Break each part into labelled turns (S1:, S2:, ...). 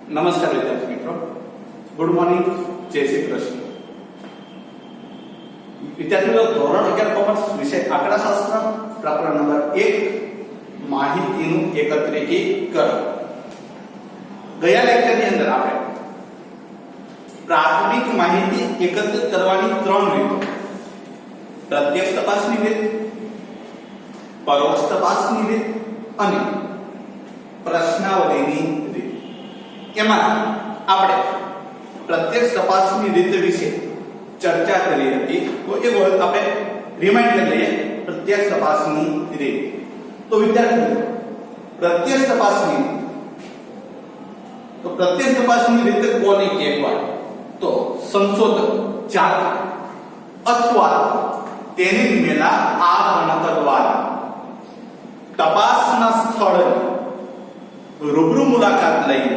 S1: નમસ્કાર વિદ્યાર્થી મિત્રો, ગુડ મોર્નિંગ, જય શ્રી કૃષ્ણ. વિદ્યાર્થી મિત્રો, ધોરણ 11 કોમર્સ વિષય આંકડાશાસ્ત્ર, પ્રકરણ નંબર 1 માહિતીનું એકત્રીકરણ. ગયા લેક્ચરની અંદર આપણે પ્રાથમિક માહિતી એકત્રિત કરવાની 3 રીતો, પ્રત્યક્ષ તપાસની રીત, પરોક્ષ તપાસની રીત અને પ્રશ્નાવલીની રીત. એમાં આપણે પ્રત્યક્ષ તપાસની રીત વિશે ચર્ચા કરી હતી. તો એ વખત આપણે રિમાઇન્ડ કરી લઈએ પ્રત્યક્ષ તપાસની રીત. તો વિદ્યાર્થીઓ, પ્રત્યક્ષ તપાસની રીત કોને કહેવાય? તો સંશોધક, જાત અથવા તેને નિમેલા આ ગણતર દ્વારા તપાસના સ્થળે રૂબરૂ મુલાકાત લઈ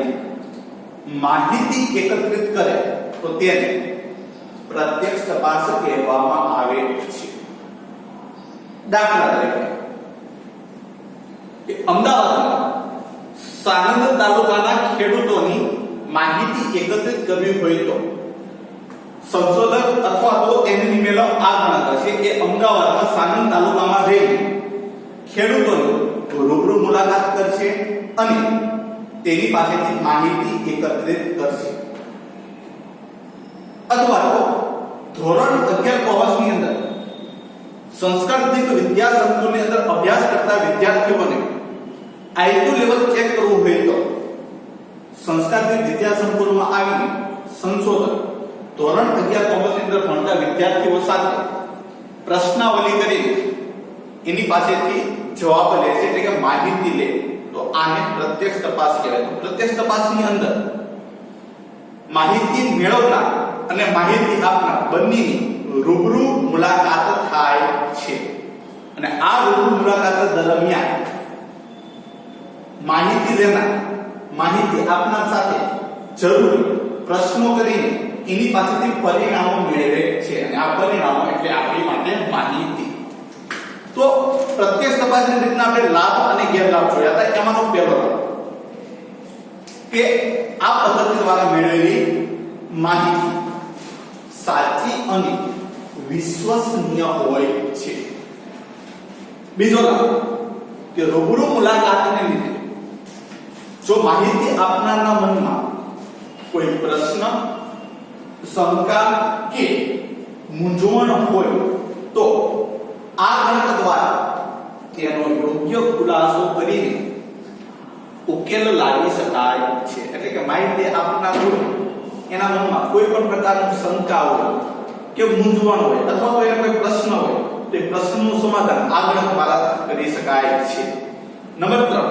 S1: માહિતી એકત્રિત કરે તો તેને પ્રત્યક્ષ તપાસ કહેવામાં આવે છે. દાખલા તરીકે અમદાવાદમાં સાણંદ તાલુકાના ખેડૂતોની માહિતી એકત્રિત કરવી હોય તો સંશોધક અથવા તો તેને નિમેલો આ ગણતર છે કે અમદાવાદમાં સાણંદ તાલુકામાં જઈ ખેડૂતોની રૂબરૂ મુલાકાત કરશે અને તેની પાસેથી માહિતી એકત્રિત કરશે. અથવા તો ધોરણ 11 કોમર્સની અંદર સંસ્કારિત વિદ્યા સંકુલની અંદર અભ્યાસ કરતા વિદ્યાર્થીઓને આઈક્યુ લેવલ ચેક કરવું હોય તો સંસ્કારિત વિદ્યા સંકુલમાં આવીને સંશોધક ધોરણ 11 કોમર્સની અંદર ભણતા વિદ્યાર્થીઓ સાથે પ્રશ્નાવલી કરીને એની પાસેથી જવાબ લે છે, એટલે કે માહિતી લે. તો આને પ્રત્યક્ષ તપાસ કહેવાય. પ્રત્યક્ષ તપાસની અંદર માહિતી મેળવનાર અને માહિતી આપનાર બંનેની રૂબરૂ મુલાકાત થાય છે અને આ રૂબરૂ મુલાકાત દરમિયાન માહિતી લેનાર માહિતી આપનાર સાથે જરૂરી પ્રશ્નો કરીને એની પાસેથી પરિણામો મેળવે છે અને આ પરિણામો એટલે આપણી માટે માહિતી. તો પ્રત્યક્ષ તપાસની રીતના આપણે લાભ અને ગેરલાભ જોયા હતા. એમાંનો પહેલો કે આ પદ્ધતિ દ્વારા મેળવેલી માહિતી સાચી અને વિશ્વસનીય હોય છે. બીજો લાભ કે રૂબરૂ મુલાકાતને લીધે જો માહિતી આપનારના મનમાં કોઈ પ્રશ્ન, શંકા કે મૂંઝવણ હોય તો આ ગણતર દ્વારા તેનો યોગ્ય ખુલાસો કરીને ઉકેલ લાવી શકાય છે. એટલે કે માહિતી આપનાર એના મનમાં કોઈ પણ પ્રકારની શંકા હોય કે મૂંઝવણ હોય અથવા તો એને કોઈ પ્રશ્ન હોય તે પ્રશ્નનું સમાધાન આ ગણતર દ્વારા કરી શકાય છે. નંબર 3,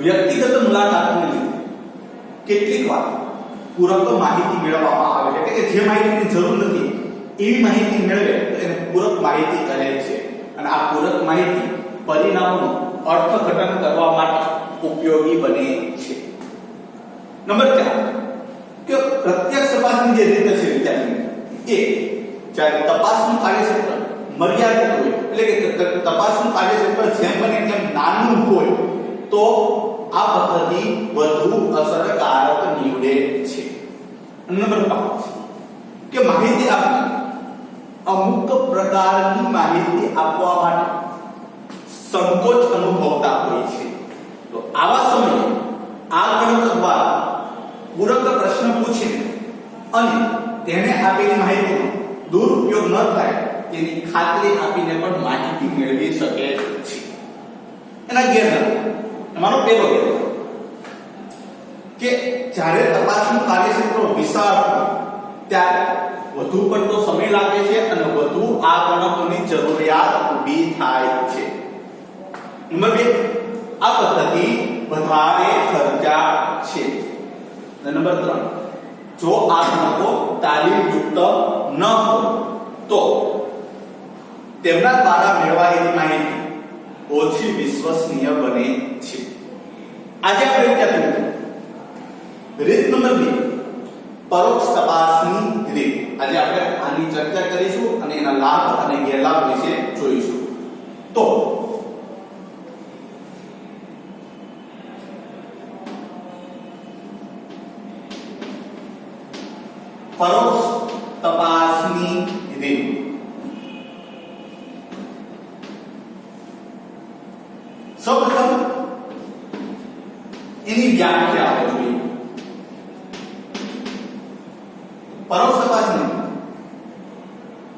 S1: વ્યક્તિગત મુલાકાતને લીધે કેટલીક વાર પૂરક માહિતી મેળવવામાં આવે છે, એટલે કે જે માહિતીની જરૂર નથી એવી માહિતી મેળવે તો એને પૂરક માહિતી કહે છે અને આ પૂરક માહિતી પરિણામોનું અર્થઘટન કરવા માટે ઉપયોગી બને છે. નંબર 4, કે પ્રત્યક્ષ તપાસની જે રીત છે વિદ્યાર્થી એ જ્યારે તપાસનું કાર્યક્ષેત્ર મર્યાદિત હોય, એટલે કે તપાસનું કાર્યક્ષેત્ર જેમ બને તેમ નાનું હોય તો આ પદ્ધતિ વધુ અસરકારક નીવડે છે. નંબર 5, કે માહિતી આપનાર અમુક પ્રકારની માહિતી આપવા માટે સંકોચ અનુભવતા હોય છે. તો આવા સમયે આ ગણતર દ્વારા પૂરક પ્રશ્ન પૂછીને અને તેને આપેલી માહિતીનો દુરુપયોગ ન થાય તેની ખાતરી આપીને પણ માહિતી મેળવી શકે છે. એના ગેરલાભ, એમાંનો પહેલો ગેરલાભ કે જ્યારે તપાસનું કાર્યક્ષેત્ર વિશાળ ત્યારે વધુ પડતો સમય લાગે છે અને વધુ આ ગણતરીની જરૂરિયાત ઊભી થાય છે. નંબર 2, આ પદ્ધતિ વધારે ખર્ચાળ છે. નંબર 3, જો આ ગણકો તાલીમયુક્ત ન હોય તો તેમના દ્વારા મેળવાયેલી માહિતી ઓછી વિશ્વસનીય બને છે. આજે આપણે વિદ્યાર્થીઓ રીત નંબર 2, પરોક્ષ તપાસની રીત. આજે આપણે આની ચર્ચા કરીશું અને એના લાભ અને ગેરલાભ વિશે જોઈશું. તો પરોક્ષ તપાસની રીત. સૌપ્રથમ એની વ્યાખ્યા આપણે જોઈએ. પરોક્ષ તપાસની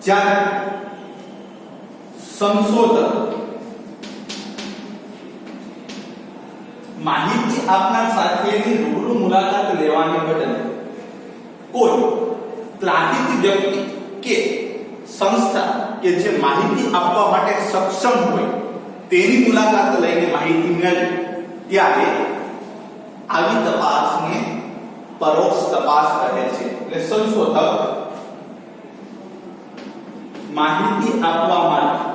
S1: જ્યારે સંશોધક માહિતી આપનાર સાથેની રૂબરૂ મુલાકાત લેવાને બદલે કોઈ ત્રાહિત વ્યક્તિ કે સંસ્થા કે જે માહિતી આપવા માટે સક્ષમ હોય તેની મુલાકાત લઈને માહિતી મેળવે ત્યારે આવી તપાસને પરોક્ષ તપાસ કહે છે. એટલે સંશોધક માહિતી આપવા માટે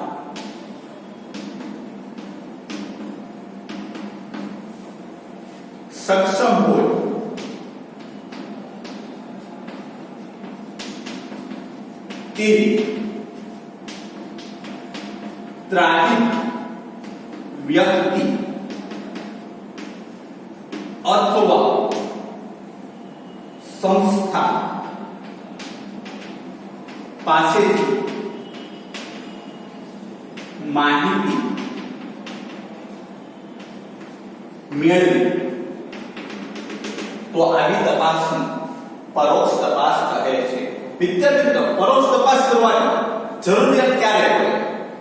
S1: સક્ષમ હોય તેવી ત્રાહિત વ્યક્તિ અથવા સંસ્થા પાસેથી માહિતી મેળવી તો આવી તપાસને પરોક્ષ તપાસ કહે છે. વિદ્યાર્થી મિત્રો, પરોક્ષ તપાસ કરવાની જરૂરિયાત ક્યારે પડે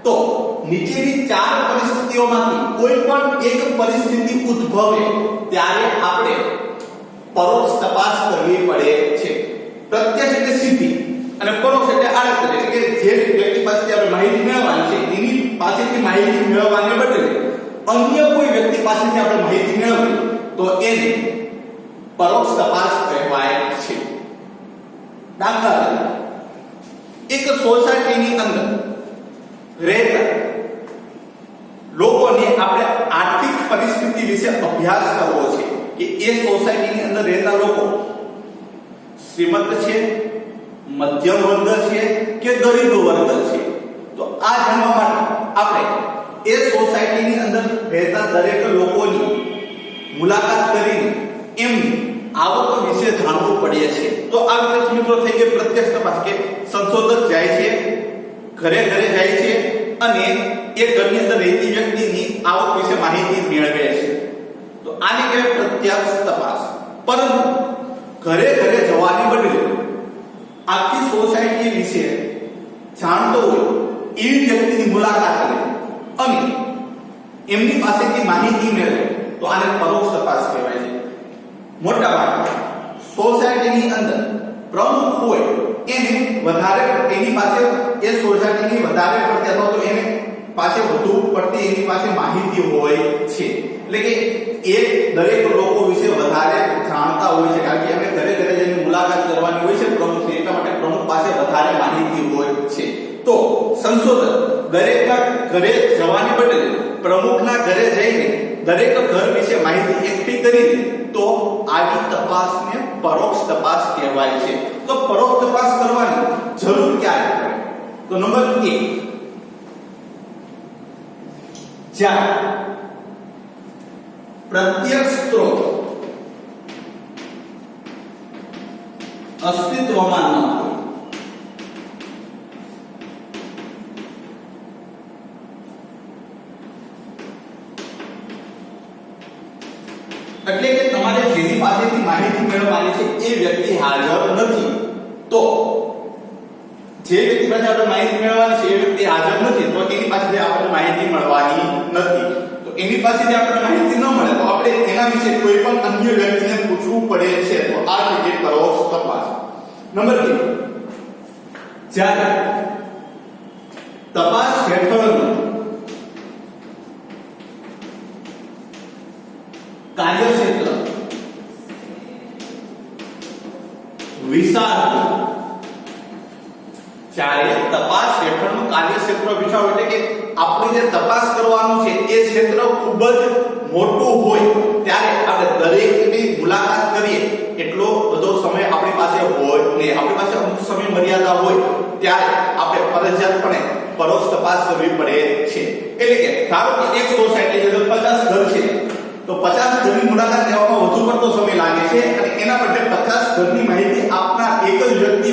S1: તો નીચેની ચાર પરિસ્થિતિઓમાંથી કોઈ પણ એક પરિસ્થિતિ ઉદ્ભવે ત્યારે આપણે પરોક્ષ તપાસ કરવી પડે છે. પ્રત્યક્ષ એટલે સીધી અને પરોક્ષ એટલે આડકતરી, એટલે કે જે વ્યક્તિ પાસેથી આપણે માહિતી મેળવવાની છે એની પાસેથી માહિતી મેળવવાને બદલે અન્ય કોઈ વ્યક્તિ પાસેથી આપણે માહિતી મેળવીએ તો એને પરોક્ષ તપાસ કહેવાય છે. દાખલા તરીકે એક સોસાયટીની અંદર રહેતા લોકોને આપણે આર્થિક પરિસ્થિતિ વિશે અભ્યાસ કરવો છે કે એ સોસાયટીની અંદર રહેતા લોકો શ્રીમંત છે, મધ્યમ વર્ગ છે કે ગરીબ વર્ગ છે. તો આ જાણવા માટે આપણે એ સોસાયટીની અંદર રહેતા દરેક લોકોની મુલાકાત કરીને એમની આવક વિશે જાણવું પડે છે. તો આ રીતે મિત્રો થઈ ગઈ પ્રત્યક્ષ તપાસ કે સંશોધક જાય છે, ઘરે ઘરે જાય છે અને એ ઘરની અંદર રહેતી વ્યક્તિની આવક વિશે માહિતી મેળવે છે. તો આને કહેવાય પ્રત્યક્ષ તપાસ. પરંતુ ઘરે ઘરે જવાની બદલે આખી સોસાયટી વિશે જાણતો હોય એવી વ્યક્તિની મુલાકાત લે અને એમની પાસેથી માહિતી મેળવે તો આને પરોક્ષ તપાસ કહેવાય છે. મોટા ભાગે સોસાયટીની અંદર પ્રમુખ હોય એને વધારે એની પાસે એ સોસાયટીની વધારે પડતી અથવા તો એને પાસે વધુ પડતી એની પાસે માહિતી હોય છે. એટલે કે એ દરેક લોકો વિશે વધારે જાણતા હોય છે કારણ કે એમને ઘરે ઘરે જઈને મુલાકાત કરવાની હોય છે પ્રમુખની, એટલા માટે પ્રમુખ પાસે વધારે માહિતી હોય છે. તો સંશોધક દરેકના ઘરે જવાની બદલે પ્રમુખના ઘરે જઈને દરેક ઘર વિશે માહિતી એકઠી કરી તો આવી તપાસને પરોક્ષ તપાસ કહેવાય છે. તો પરોક્ષ તપાસ કરવાની જરૂર ક્યારે પડે તો નંબર 1 જ્યારે પ્રત્યક્ષ સ્ત્રોત અસ્તિત્વમાં ન હોય. એટલે કે તમારે જેની પાસેથી માહિતી મેળવવાની છે એ વ્યક્તિ હાજર નથી. તો જે વ્યક્તિ પાસે આપણે માહિતી મેળવવાની છે એ વ્યક્તિ હાજર નથી તો એની પાસેથી આપણે માહિતી મળવાની નથી. તો એની પાસેથી આપણે માહિતી ન મળે તો આપણે એના વિશે કોઈ પણ અન્ય વ્યક્તિને પૂછવું પડે છે. તો આ રીતે પરોક્ષ તપાસ. નંબર 2 જ્યારે તપાસ હેઠળનું કાર્યક્ષેત્ર વિશાળ, જ્યારે તપાસ હેઠળનું કાર્યક્ષેત્ર વિશાળ એટલે કે આપણે જે તપાસ કરવાનું છે એ ક્ષેત્ર ખૂબ જ મોટું હોય ત્યારે આપણે દરેકની મુલાકાત કરીએ એટલો બધો સમય આપણી પાસે હોય ને આપણી પાસે અમુક સમય મર્યાદા હોય ત્યારે આપણે ફરજિયાતપણે પરોક્ષ તપાસ કરવી પડે છે. એટલે કે ધારો કે એક સોસાયટી છે 50 ઘર છે તો 50 ઘરની મુલાકાત લેવામાં વધુ પડતો સમય લાગે છે અને એના માટે 50 ઘરની માહિતી આપનાર એક જ વ્યક્તિ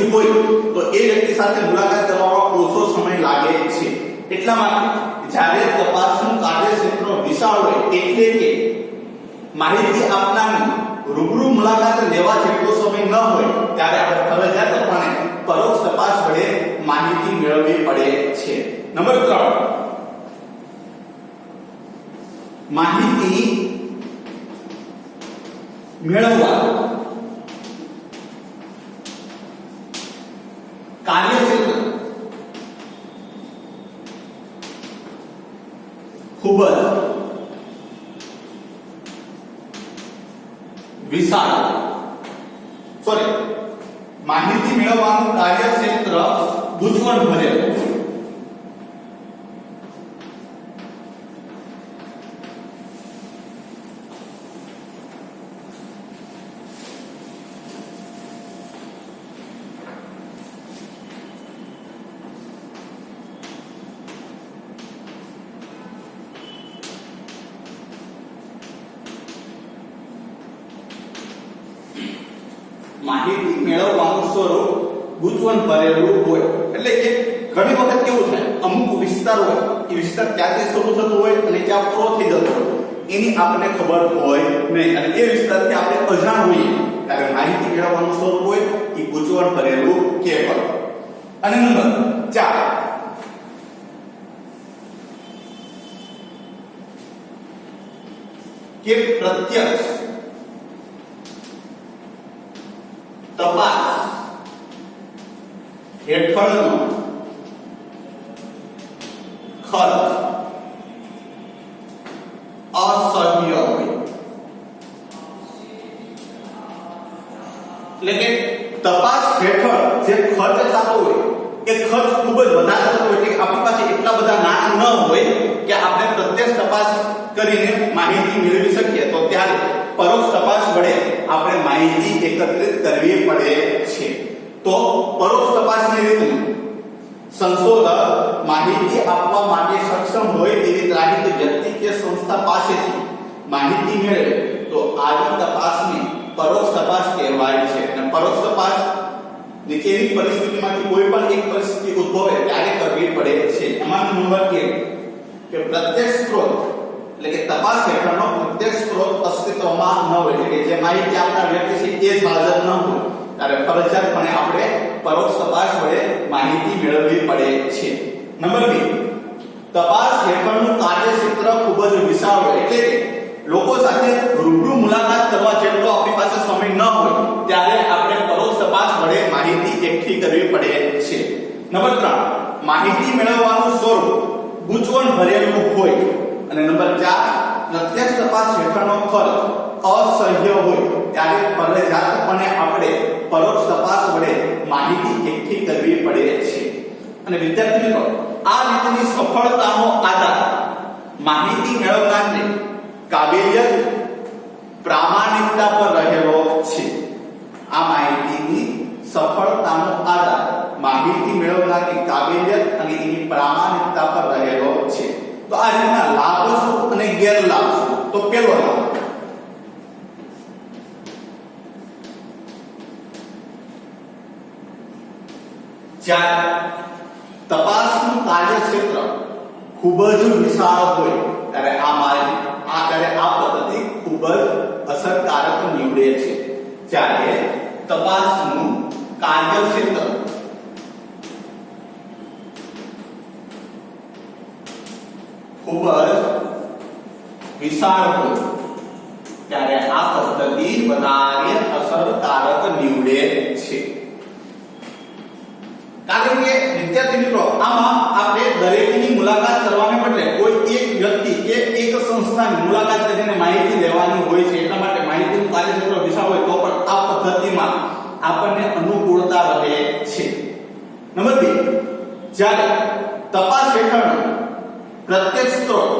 S1: સાથે મુલાકાત કરવામાં ઓછો સમય લાગે છે એટલા માટે જ્યારે તપાસનું કાર્યક્ષેત્ર વિશાળ હોય એટલે કે માહિતી આપનારની રૂબરૂ મુલાકાત લેવા જેટલો સમય ન હોય ત્યારે આપણે ફરજિયાતપણે પરોક્ષ તપાસ વડે માહિતી મેળવવી પડે છે. નંબર 3, માહિતી મેળવવા કાર્યક્ષેત્ર ખૂબ જ વિશાળ માહિતી મેળવવાનું કાર્યક્ષેત્ર ગૂંચવણ ભરેલું. માહિતી મેળવવાનું સ્વરૂપ ગૂંચવણ ભરેલું હોય એટલે કે ઘણી વખત કેવું થાય અમુક વિસ્તાર હોય એ વિસ્તાર ક્યાંથી શરૂ થતો હોય અને ક્યાં પૂરો થઈ જતો હોય એની આપણને ખબર હોય નહીં અને એ વિસ્તારથી આપણે અજાણ હોઈએ ત્યારે માહિતી મેળવવાનું સ્વરૂપ હોય એ ગૂંચવણ ભરેલું કહેવાય. અને નંબર 4, કે પ્રત્યક્ષ તપાસ હેઠળનો ખર્ચ અસહ્ય હોય. એટલે કે તપાસ હેઠળ જે ખર્ચ થતો હોય એ ખર્ચ ખૂબ જ વધારે થતો હોય એટલે આપણી પાસે એટલા બધા નાણાં ન હોય કે આપણે પ્રત્યક્ષ તપાસ કરીને માહિતી મેળવી શકીએ તો ત્યારે પરોક્ષ તપાસ વડે આપણે માહિતી એકત્રિત કરવી પડે છે. તો પરોક્ષ તપાસની રીત સંશોધક માહિતી આપવા માટે સક્ષમ હોય તેવી ત્રાહિત વ્યક્તિ કે સંસ્થા પાસેથી માહિતી મેળવે તો આવી તપાસને પરોક્ષ તપાસ કહેવાય છે. અને પરોક્ષ તપાસ નીચેની પરિસ્થિતિમાંથી કોઈ પણ એક પરિસ્થિતિ ઉદ્ભવે ત્યારે કરવી પડે છે. એમાં નંબર 1 કે પ્રત્યક્ષ સ્ત્રોત એટલે કે તપાસ હેઠળનો પ્રત્યક્ષ સ્ત્રોત અસ્તિત્વમાં ન હોય એટલે કે જે માહિતી આપનાર વ્યક્તિ છે એ જ હાજર ન હોય ત્યારે ફરજિયાતપણે આપણે પરોક્ષ તપાસ વડે માહિતી મેળવવી પડે છે. નંબર 2 તપાસ હેઠળનું કાર્યક્ષેત્ર ખૂબ જ વિશાળ હોય એટલે કે લોકો સાથે રૂબરૂ મુલાકાત કરવા જેટલો આપણી પાસે સમય ન હોય ત્યારે આપણે પરોક્ષ તપાસ વડે માહિતી એકઠી કરવી પડે છે. નંબર 3 માહિતી મેળવવાનું સ્વરૂપ ગૂંચવણ ભરેલું હોય અને નંબર 4 પ્રત્યક્ષ તપાસ હેઠળનો ખર્ચ અસહ્ય હોય ત્યારે ફરજિયાતપણે આપણે પરોક્ષ તપાસ વડે માહિતી એકઠી કરવી પડે છે. અને વિદ્યાર્થી મિત્રો આ રીતની સફળતાનો આધાર માહિતી મેળવનારની કાબેલિયત પ્રામાણિકતા પર રહેલો છે. આ માહિતીની સફળતાનો આધાર માહિતી મેળવનારની કાબેલિયત અને એની પ્રામાણિકતા પર રહેલો છે. તો આ રીતના લાભ શું અને ગેરલાભ શું? તો પહેલો લાભ જ્યારે તપાસનું કાર્યક્ષેત્ર ખૂબ જ વિશાળ હોય ત્યારે આ પદ્ધતિ ખૂબ જ અસરકારક નીવડે છે. જ્યારે તપાસનું કાર્યક્ષેત્ર ખૂબ જ વિશાળ હોય ત્યારે આ પદ્ધતિ વધારે અસરકારક નીવડે છે. કારણ કે વિદ્યાર્થી મિત્રો આમાં આપણે દરેકની મુલાકાત કરવાને બદલે કોઈ એક વ્યક્તિ કે એક સંસ્થાની મુલાકાત કરીને માહિતી લેવાની હોય છે એટલા માટે માહિતીનું કાર્યક્ષેત્ર વિશાળ હોય તો પણ આ પદ્ધતિમાં આપણને અનુકૂળતા રહે છે. નંબર 2 જ્યારે તપાસ હેઠળ પ્રત્યક્ષ સ્ત્રોત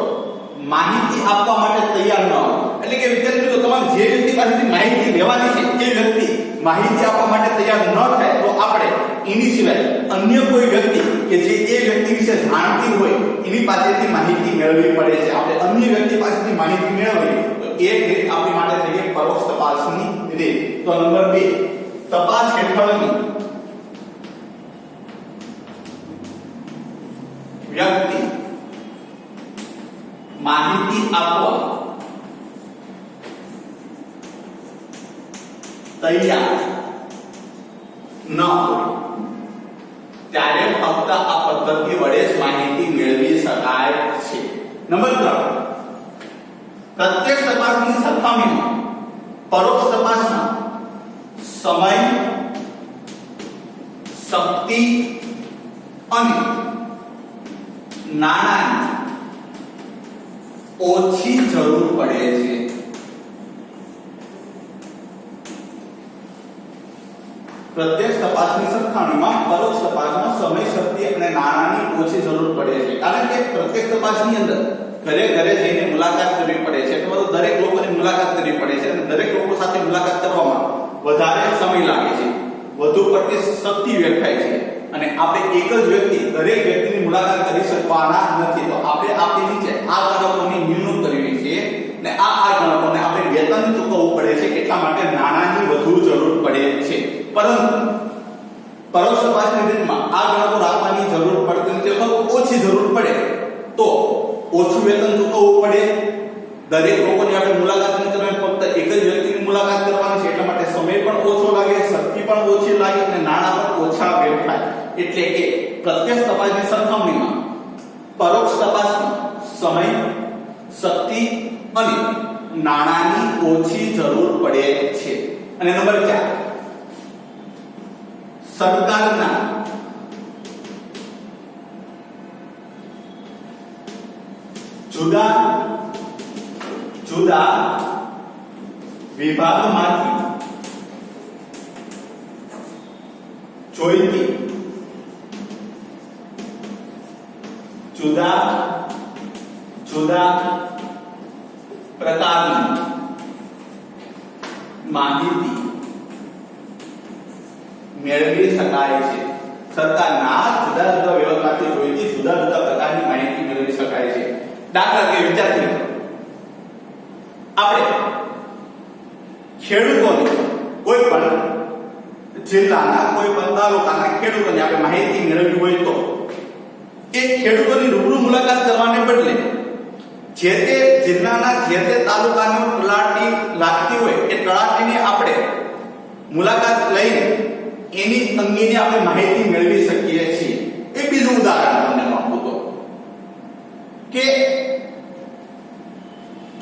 S1: માહિતી આપવા માટે તૈયાર ન હોય એટલે કે વિદ્યાર્થી મિત્રો તમારે જે વ્યક્તિ પાસેથી માહિતી લેવાની છે એ વ્યક્તિ માહિતી આપવા માટે તૈયાર ન થાય તો આપણે એની સિવાય અન્ય કોઈ વ્યક્તિ કે જે એ વ્યક્તિ વિશે જાણતી હોય એની પાસેથી માહિતી મેળવવી પડે છે. આપણે અન્ય વ્યક્તિ પાસેથી માહિતી મેળવવી તો એક રીત આપણી માટે થઈ ગઈ પરોક્ષ તપાસની રીત. તો નંબર 2 તપાસ હેઠળની વ્યક્તિ માહિતી આપવા તૈયાર ન હોય ત્યારે ફક્ત આ પદ્ધતિ વડે જ માહિતી મેળવી શકાય છે. નંબર 3, પ્રત્યક્ષ તપાસની સરખામણીમાં પરોક્ષ તપાસમાં સમય, શક્તિ અને નાણાંની ઓછી જરૂર પડે છે. પ્રત્યક્ષ તપાસની સરખામણીમાં પરોક્ષ તપાસમાં સમય, શક્તિ અને નાણાંની ઓછી જરૂર પડે છે. કારણ કે પ્રત્યક્ષ તપાસની અંદર ઘરે ઘરે જઈને મુલાકાત કરવી પડે છે, એટલે દરેક લોકોની મુલાકાત કરવી પડે છે અને દરેક લોકો સાથે મુલાકાત કરવામાં વધારે સમય લાગે છે, વધુ પડતી શક્તિ વેડફાય છે અને આપણે એક જ વ્યક્તિ દરેક વ્યક્તિની મુલાકાત કરી શકવાના નથી. તો આપણે આપણી નીચે આ ગણકોની નિમણૂક કરવી છે અને આ ગણકોને આપણે વેતન ચૂકવવું પડે છે, એટલા માટે નાણાંની વધુ જરૂર પડે છે. પરંતુ પરોક્ષ તપાસની રીતમાં આ ગણકો રાખવાની જરૂર પડતી નથી અથવા ઓછી જરૂર પડે તો ઓછું વેતન ચૂકવવું પડે, દરેક લોકોની આપણે મુલાકાત ન કરવાની, ફક્ત એક જ વ્યક્તિની મુલાકાત કરવાની છે, એટલા માટે સમય પણ ઓછો લાગે, શક્તિ પણ ઓછી લાગે અને નાણાં પણ ઓછા વેડફાય. એટલે કે પ્રત્યક્ષ તપાસની સરખામણીમાં પરોક્ષ તપાસમાં સમય, શક્તિ અને નાણાંની ઓછી જરૂર પડે છે. અને નંબર 4, સરકારના જુદા જુદા વિભાગમાંથી જોઈતી જુદા જુદા પ્રકારની માહિતી મેળવી શકાય છે. સરકારના જુદા જુદા વિભાગમાંથી જોઈતી જુદા જુદા પ્રકારની માહિતી મેળવી શકાય છે. દાખલા તરીકે વિચારી લો, આપણે ખેડૂતોને કોઈ પણ જિલ્લાના કોઈ પણ તાલુકાના ખેડૂતોને આપણે માહિતી મેળવવી હોય તો એ ખેડૂતોની રૂબરૂ મુલાકાત કરવાને બદલે જે તે જિલ્લાના જે તે તાલુકાનો તલાટી લાગતી હોય એ તલાટીને આપણે મુલાકાત લઈને એની અંગેની આપણે માહિતી મેળવી શકીએ છીએ. એ બીજું ઉદાહરણ તમને આપું તો કે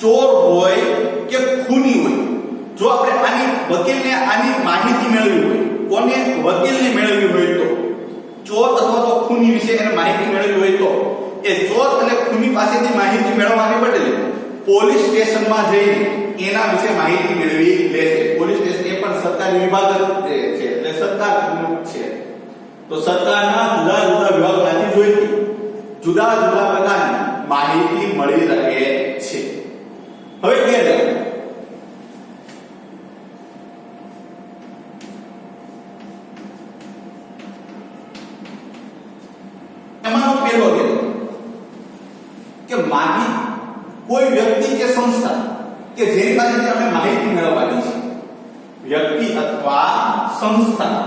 S1: ચોર હોય કે ખૂની હોય, જો આપણે આની વકીલને આની માહિતી મેળવવી હોય, કોને વકીલને મેળવવી હોય તો ચોર અથવા તો ખૂની વિશે એને માહિતી મેળવવી હોય તો એ ચોર અને ખૂની પાસેથી માહિતી મેળવવાને બદલે પોલીસ સ્ટેશનમાં જઈને એના વિશે માહિતી મેળવી લેશે. પોલીસ સ્ટેશન એ પણ સરકારી વિભાગ છે, એટલે સરકાર છે. તો સરકારના જુદા જુદા વિભાગમાંથી જોઈતી જુદા જુદા પ્રકારની માહિતી મળી રહે છે. હવે ગેરલાભ, એમાંનો પહેલો ગેરલાભ કે માહિતી કોઈ વ્યક્તિ કે સંસ્થા કે જેની પાસેથી આપણે માહિતી મેળવવાની છે, વ્યક્તિ અથવા સંસ્થા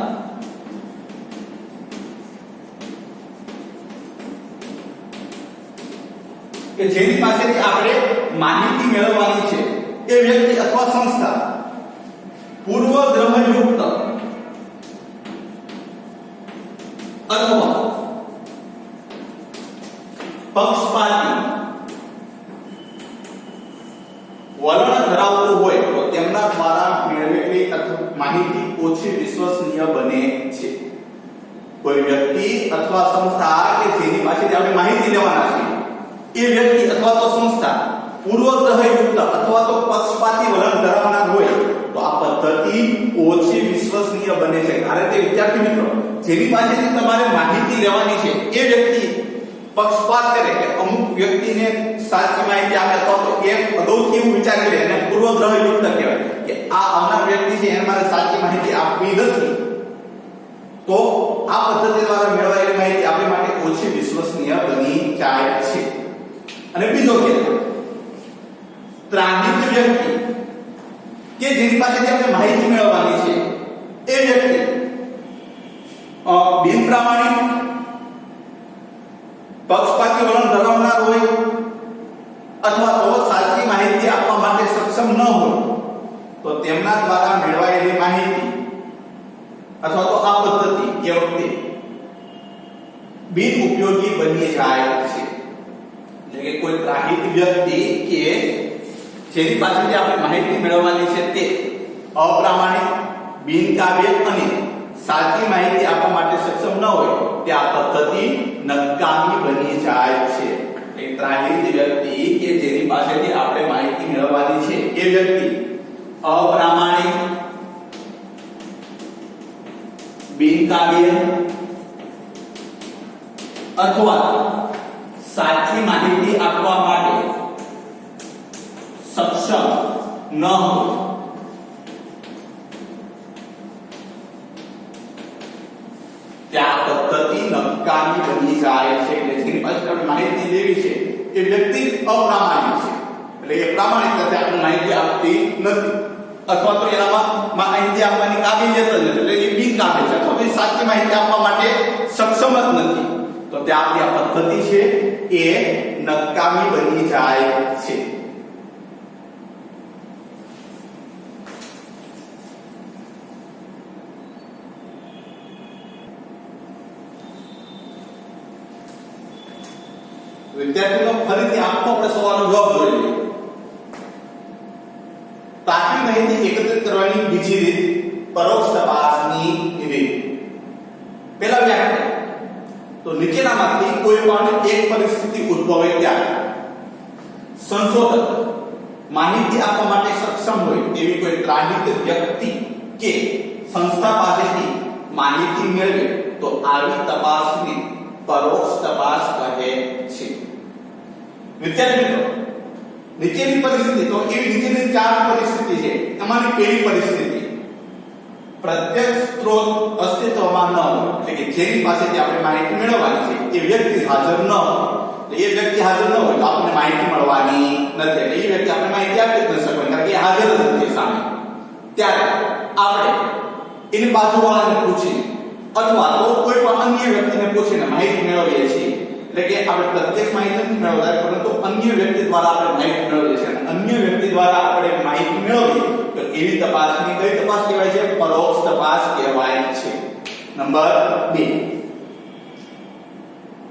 S1: કે જેની પાસેથી આપણે માહિતી મેળવવાની છે એ વ્યક્તિ અથવા સંસ્થા પૂર્વગ્રહયુક્ત અથવા પક્ષપાતી વલણ ધરાવતું હોય તો તેમના દ્વારા મેળવેલી માહિતી ઓછી વિશ્વસનીય બને છે. કોઈ વ્યક્તિ અથવા સંસ્થા કે જેની પાસેથી આપણે માહિતી લેવાના છે એ વ્યક્તિ અથવા તો સંસ્થા પૂર્વગ્રહયુક્ત અથવા તો પક્ષપાતી વલણ ધરાવનાર હોય તો આ પદ્ધતિ ઓછી વિશ્વસનીય બને છે. કારણ કે વિદ્યાર્થી મિત્રો, જેની પાસેથી તમારે માહિતી લેવાની છે એ વ્યક્તિ પક્ષપાત કરે કે અમુક વ્યક્તિને સાચી માહિતી આપે અથવા તો એ અગાઉથી એવું વિચારી લે અને પૂર્વગ્રહયુક્ત કહેવાય કે આ આવનાર વ્યક્તિ છે એને મારે સાચી માહિતી આપવી નથી, તો આ પદ્ધતિ દ્વારા મેળવાયેલી માહિતી આપણી માટે ઓછી વિશ્વસનીય બની જાય છે. અને બીજો કે ત્રાહિત વ્યક્તિ કે જેની પાસેથી આપણે માહિતી મેળવવાની છે એ વ્યક્તિ બિનપ્રામાણિક પક્ષપાતી વલણ ધરાવનાર હોય અથવા તો સાચી માહિતી આપવા માટે સક્ષમ ન હોય તો તેમના દ્વારા મેળવાયેલી માહિતી અથવા તો આ પદ્ધતિ એ વખતે બિન ઉપયોગી બની જાય છે. એટલે કે કોઈ ત્રાહિત વ્યક્તિ કે જેની પાસેથી આપણે માહિતી મેળવવાની છે તે અપ્રામાણિક, બિનકાવ્ય અને સાચી માહિતી આપવા માટે સક્ષમ ન હોય તે આ પદ્ધતિ નકામી બની જાય છે. એક ત્રાહિત વ્યક્તિ કે જેની પાસેથી આપણે માહિતી મેળવવાની છે એ વ્યક્તિ અપ્રામાણિક, બિનકાવ્ય અથવા સાચી માહિતી આપવા માટે સક્ષમ ન હોય ત્યાં પદ્ધતિ નકામી બની જાય છે. એટલે જેની પાસે આપણે માહિતી લેવી છે એ વ્યક્તિ અપ્રામાણિક છે, એટલે એ પ્રામાણિક રીતે આપણે માહિતી આપતી નથી અથવા તો એનામાં માહિતી આપવાની કાબિલિયત જ નથી, એટલે એ બિનકાવ્ય છે અથવા તો એ સાચી માહિતી આપવા માટે સક્ષમ જ નથી, તો ત્યાં આપણી આ પદ્ધતિ છે એ નકામી બની જાય છે. વિદ્યાર્થીઓ ફરીથી આખો આપણે સવાલનો જવાબ જોઈ લઈએ. તાકી માહિતી એકત્રિત કરવાની બીજી રીત પરોક્ષ તપાસની રીત. પહેલા વ્યાખ્યા તો નીચેનામાંથી કોઈ પણ એક પરિસ્થિતિ ઉદ્ભવે ત્યારે સંશોધક માહિતી આપવા માટે સક્ષમ હોય એવી કોઈ ત્રાહિત વ્યક્તિ કે સંસ્થા પાસેથી માહિતી મેળવે તો આવી તપાસને પરોક્ષ તપાસ કહે છે. વિદ્યાર્થી મિત્રો, નીચેની પરિસ્થિતિ તો એવી નીચેની ચાર પરિસ્થિતિ છે. એમાંની પહેલી પરિસ્થિતિ પ્રત્યક્ષ સ્ત્રોત અસ્તિત્વમાં ન હોય, એટલે કે જેની પાસેથી આપણે માહિતી મેળવવાની છે એ વ્યક્તિ હાજર ન હોય. એ વ્યક્તિ હાજર ન હોય તો આપણને માહિતી મળવાની નથી, એટલે એ વ્યક્તિ આપણે માહિતી આપી જ ન શકે કારણ કે એ હાજર જ નથી સામે. ત્યારે આપણે એની બાજુવાળાને પૂછીને અથવા તો કોઈ પણ અન્ય વ્યક્તિને પૂછીને માહિતી મેળવીએ છીએ. એટલે કે આપણે પ્રત્યક્ષ માહિતી નથી મેળવતા પરંતુ અન્ય વ્યક્તિ દ્વારા આપણે માહિતી મેળવીએ છીએ. અન્ય વ્યક્તિ દ્વારા આપણે માહિતી મેળવીએ તો એવી તપાસની કઈ તપાસ કહેવાય છે? પરોક્ષ તપાસ કહેવાય છે. નંબર 2,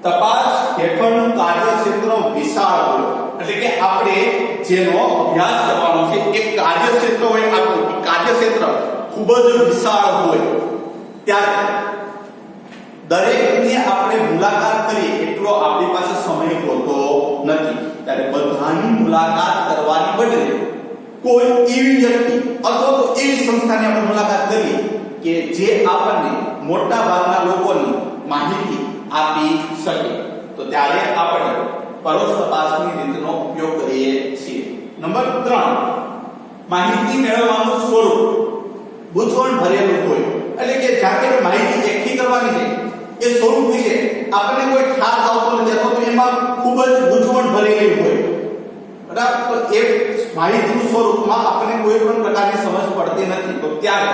S1: તપાસ હેઠળનું કાર્યક્ષેત્ર વિશાળ હોય, એટલે કે આપણે જેનો અભ્યાસ કરવાનો છે એ કાર્યક્ષેત્ર હોય, આપણું કાર્યક્ષેત્ર ખૂબ જ વિશાળ હોય ત્યારે દરેકની આપણે મુલાકાત કરીએ એટલો આપણી પાસે સમય હોતો નથી. ત્યારે બધાની મુલાકાત કરવાની બદલે કોઈ એવી વ્યક્તિ અથવા તો એવી સંસ્થાની આપણે મુલાકાત કરીએ કે જે આપણને મોટા ભાગના લોકોની માહિતી આપી શકે તો ત્યારે આપણે પરોક્ષ તપાસની રીતનો ઉપયોગ કરીએ છીએ. નંબર 3, માહિતી મેળવવાનું સ્વરૂપ ગૂંચવણ ભરેલું હોય, એટલે કે જાતે માહિતી એકઠી કરવાની છે એ સ્વરૂપ વિશે આપણને કોઈ ખ્યાલ આવતો નથી અથવા તો એમાં ખૂબ જ ગૂંચવણ ભરેલી હોય, બરાબર. તો એ માહિતીનું સ્વરૂપમાં આપણને કોઈ પણ પ્રકારની સમજ પડતી નથી તો ત્યારે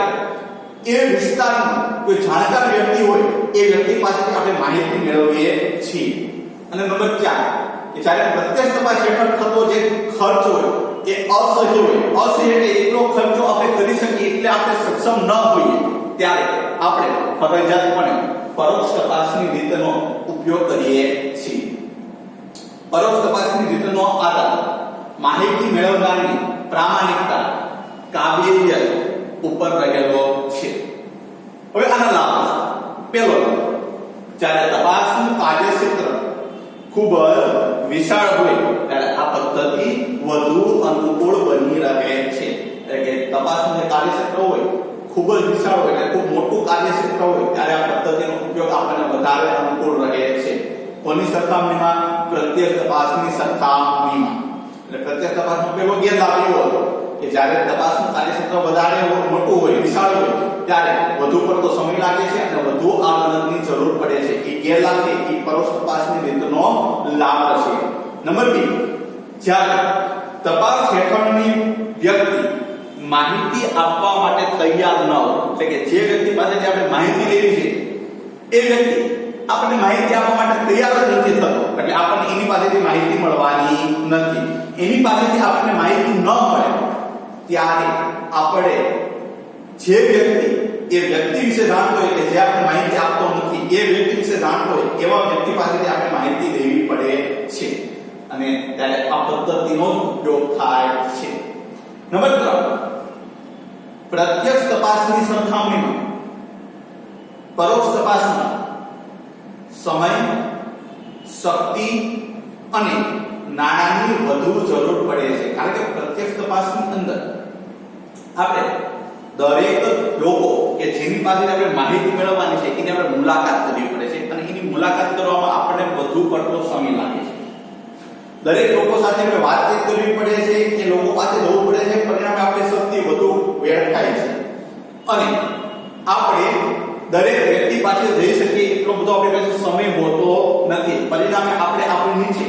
S1: એ વિસ્તારમાં કોઈ જાણકાર વ્યક્તિ હોય એ વ્યક્તિ પાસેથી આપણે માહિતી મેળવીએ છીએ. અને નંબર 4, કે જ્યારે પ્રત્યક્ષ તપાસ હેઠળ થતો જે ખર્ચ હોય એ અસહ્ય હોય. અસહ્ય એટલે એટલો ખર્ચો આપણે કરી શકીએ એટલે આપણે સક્ષમ ન હોઈએ ત્યારે આપણે ફરજિયાતપણે પરોક્ષ તપાસની રીતનો ઉપયોગ કરીએ છીએ. પરોક્ષ તપાસની રીતનો આધાર માહિતી મેળવનારની પ્રામાણિકતા, કાબિલિયત ઉપર રહેલો છે. હવે આના લાભ. પહેલો, જ્યારે તપાસનું કાર્યક્ષેત્ર ખૂબ જ વિશાળ હોય ત્યારે આ પદ્ધતિ વધુ અનુકૂળ બની રહે છે. એટલે કે તપાસનું જે કાર્યક્ષેત્ર હોય ખૂબ જ વિશાળ હોય એટલે ખૂબ મોટું કાર્યક્ષેત્ર હોય ત્યારે આ પદ્ધતિનો ઉપયોગ આપણને વધારે અનુકૂળ રહે છે. કોની સરખામણીમાં? પ્રત્યક્ષ તપાસની સરખામણીમાં. એટલે પ્રત્યક્ષ તપાસનો પહેલો ગેરલાભ એવો હતો કે જ્યારે તપાસનું કાર્યક્ષેત્ર વધારે મોટું હોય, વિશાળ હોય ત્યારે વધુ પડતો સમય લાગે છે અને વધુ આનંદની જરૂર પડે છે. એ ગેરલાભ છે એ પરોક્ષ તપાસની રીતનો લાભ છે. નંબર 2, જ્યારે તપાસ હેઠળની વ્યક્તિ માહિતી આપવા માટે તૈયાર ન હોય, એટલે કે જે વ્યક્તિ પાસેથી આપણે માહિતી લેવી છે એ વ્યક્તિ આપણને માહિતી આપવા માટે તૈયાર જ નથી થતો, એટલે આપણને એની પાસેથી માહિતી મળવાની નથી. એની પાસેથી આપણને માહિતી ન મળે ત્યારે આપણે જે વ્યક્તિ એ વ્યક્તિ વિશે જાણતો હોય કે જે આપણે માહિતી આપતો નથી એ વ્યક્તિ વિશે જાણતો હોય એવા વ્યક્તિ પાસેથી આપણે માહિતી લેવી પડે છે, અને ત્યારે આ પદ્ધતિનો ઉપયોગ થાય છે. નંબર 3, પ્રત્યક્ષ તપાસની સરખામણીમાં પરોક્ષ તપાસમાં સમય, શક્તિ અને નાણાંની વધુ જરૂર પડે છે. કારણ કે પ્રત્યક્ષ તપાસની અંદર આપણે દરેક લોકો કે જેની પાસેથી આપણે માહિતી મેળવવાની છે એની આપણે મુલાકાત કરવી પડે છે, અને એની મુલાકાત કરવામાં આપણને વધુ પડતો સમય લાગે છે. દરેક લોકો સાથે આપણે વાતચીત કરવી પડે છે, એ લોકો પાસે જવું પડે છે, પરિણામે આપણી શક્તિ વધુ વેડફાય છે, અને આપણે દરેક વ્યક્તિ પાસે જઈ શકીએ એટલો બધો આપણી પાસે સમય હોતો નથી. પરિણામે આપણે આપણી નીચે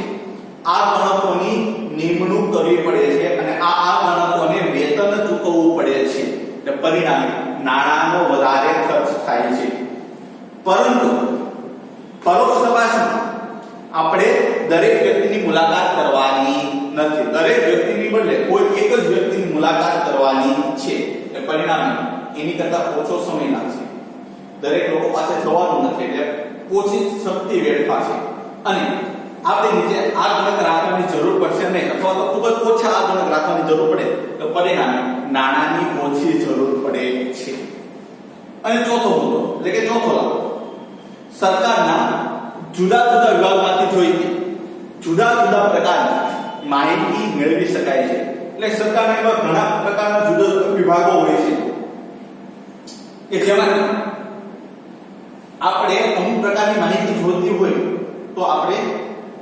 S1: આ ગણકોની નિમણૂક કરવી પડે છે, અને આ ગણકોને વેતન ચૂકવવું પડે છે. એટલે પરિણામે નાણાંનો વધારે ખર્ચ થાય છે. પરંતુ પરોક્ષ તપાસમાં આપણે દરેક વ્યક્તિની મુલાકાત કરવાની નથી. દરેક વ્યક્તિની બદલે કોઈ એક જ વ્યક્તિની મુલાકાત કરવાની છે. એટલે પરિણામે એની કરતા ઓછો સમય લાગશે. દરેક લોકો પાસે જવાનું નથી, એટલે ઓછી શક્તિ વેડફાશે, અને આપણે નીચે આ ગણક રાખવાની જરૂર પડશે નહીં, અથવા તો ખૂબ જ ઓછા આ ગણક રાખવાની જરૂર પડે, તો પરિણામે નાણાંની ઓછી જરૂર પડે છે. અને ચોથો મુદ્દો એટલે કે ચોથો લાભ, સરકારના જુદા જુદા વિભાગમાંથી જોઈને જુદા જુદા પ્રકારની માહિતી મેળવી શકાય છે. એટલે સરકારના એવા ઘણા પ્રકારના જુદા જુદા વિભાગો હોય છે કે જેમાં આપણે અમુક પ્રકારની માહિતી જોઈતી હોય તો આપણે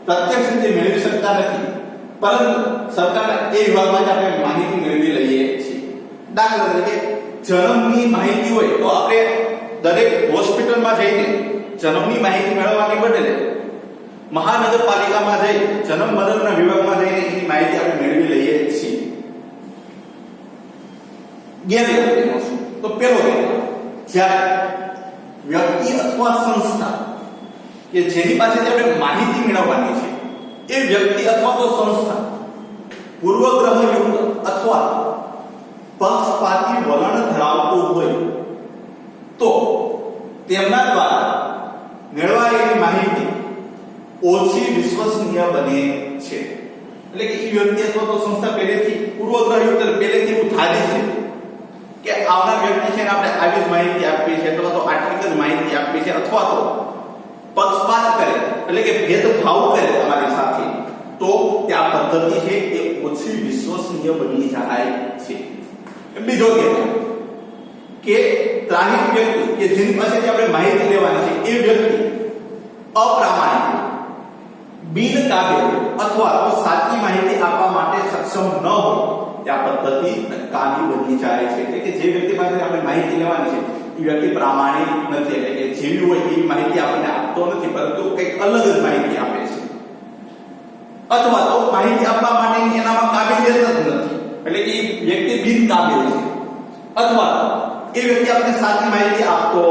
S1: પ્રત્યક્ષ રીતે મેળવી શકતા નથી, પરંતુ સરકારના એ વિભાગમાંથી આપણે માહિતી મેળવી લઈએ છીએ. દાખલા તરીકે જન્મની માહિતી હોય તો આપણે દરેક હોસ્પિટલમાં જઈને જન્મની માહિતી મેળવવાની બદલે મહાનગરપાલિકામાં જઈ જન્મ મરણના વિભાગમાં જઈને એની માહિતી આપણે મેળવી લઈએ છીએ. ગેરલાભ શું? તો પહેલો ગેરલાભ, જ્યારે વ્યક્તિ અથવા સંસ્થા કે જેની પાસેથી આપણે માહિતી મેળવવાની છે એ વ્યક્તિ અથવા તો સંસ્થા પૂર્વગ્રહયુક્ત અથવા પક્ષપાતી વલણ ધરાવતું હોય તો તેમના દ્વારા મેળવાયેલી માહિતી ઓછી વિશ્વસનીય બને છે. એટલે કે એ વ્યક્તિ અથવા તો સંસ્થા પહેલેથી પૂર્વગ્રહયુક્ત પહેલેથી એવું ધારી છે કે આવનાર વ્યક્તિ છે ને આપણે આવી જ માહિતી આપવી છે, અથવા તો આટલી જ માહિતી આપવી છે, અથવા તો પક્ષપાત કરે એટલે કે ભેદભાવ કરે તમારી સાથે, તો ત્યાં પદ્ધતિ છે એ ઓછી વિશ્વસનીય બની જાય છે. બીજો કે ત્રાહિત વ્યક્તિ કે જેની પાસેથી આપણે માહિતી લેવાની છે એ વ્યક્તિ અપ્રામાણિક, બિનકાબિલ અથવા તો સાચી માહિતી આપવા માટે સક્ષમ ન હોય ત્યાં પદ્ધતિ નકામી બની જાય છે. એટલે કે જે વ્યક્તિ પાસે આપણે માહિતી લેવાની છે એ વ્યક્તિ પ્રામાણિક નથી, એટલે કે જેવી હોય એવી માહિતી આપણને આપતો નથી, પરંતુ કંઈક અલગ જ માહિતી આપે છે, અથવા તો માહિતી આપવા માટેની એનામાં કાબિલિયત જ નથી, એટલે કે એ વ્યક્તિ બિનકાબિલ છે, અથવા એ વ્યક્તિ આપણને સાચી માહિતી આપતો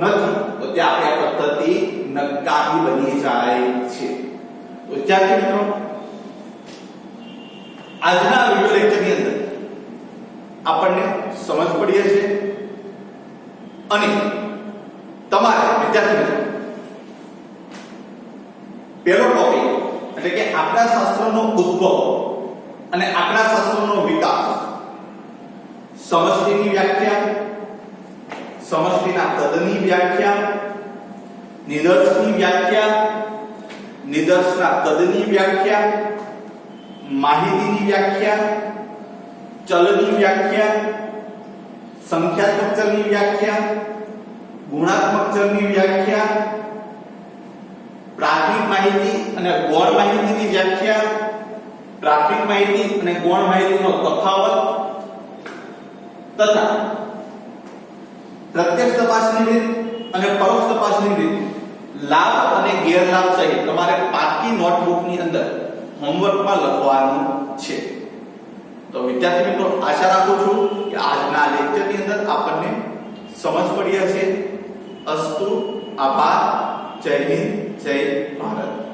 S1: નથી, તો ત્યાં આપણે પદ્ધતિ નકામી બની જાય છે. તો વિદ્યાર્થી મિત્રો, આજના વિડિયો લેક્ચરની અંદર આપણને સમજ પડી હશે, અને તમારે વિદ્યાર્થી મિત્રો પહેલો ટોપિક એટલે કે આંકડા શાસ્ત્રનો ઉદ્ભવ અને આંકડા શાસ્ત્રનો વિકાસ, સમષ્ટિની વ્યાખ્યા, સમષ્ટિના કદની વ્યાખ્યા, નિદર્શની વ્યાખ્યા, નિદર્શના કદની વ્યાખ્યા, માહિતીની વ્યાખ્યા, ચલની વ્યાખ્યા, સંખ્યાત્મક ચલની વ્યાખ્યા, ગુણાત્મક ચલની વ્યાખ્યા, પ્રાથમિક માહિતી અને ગૌણ માહિતીની વ્યાખ્યા, પ્રાથમિક માહિતી અને ગૌણ માહિતીનો તફાવત તથા પ્રત્યક્ષ તપાસની રીત અને પરોક્ષ તપાસની રીત, લાભ અને ગેરલાભ સહિત તમારે પાકી નોટબુકની અંદર હોમવર્કમાં લખવાનું છે. તો વિદ્યાર્થી મિત્રો, આશા રાખું છું કે આજના લેક્ચરની અંદર આપણને સમજ પડી હશે. અસ્તુ, આભાર. જય હિન્દ, જય ભારત.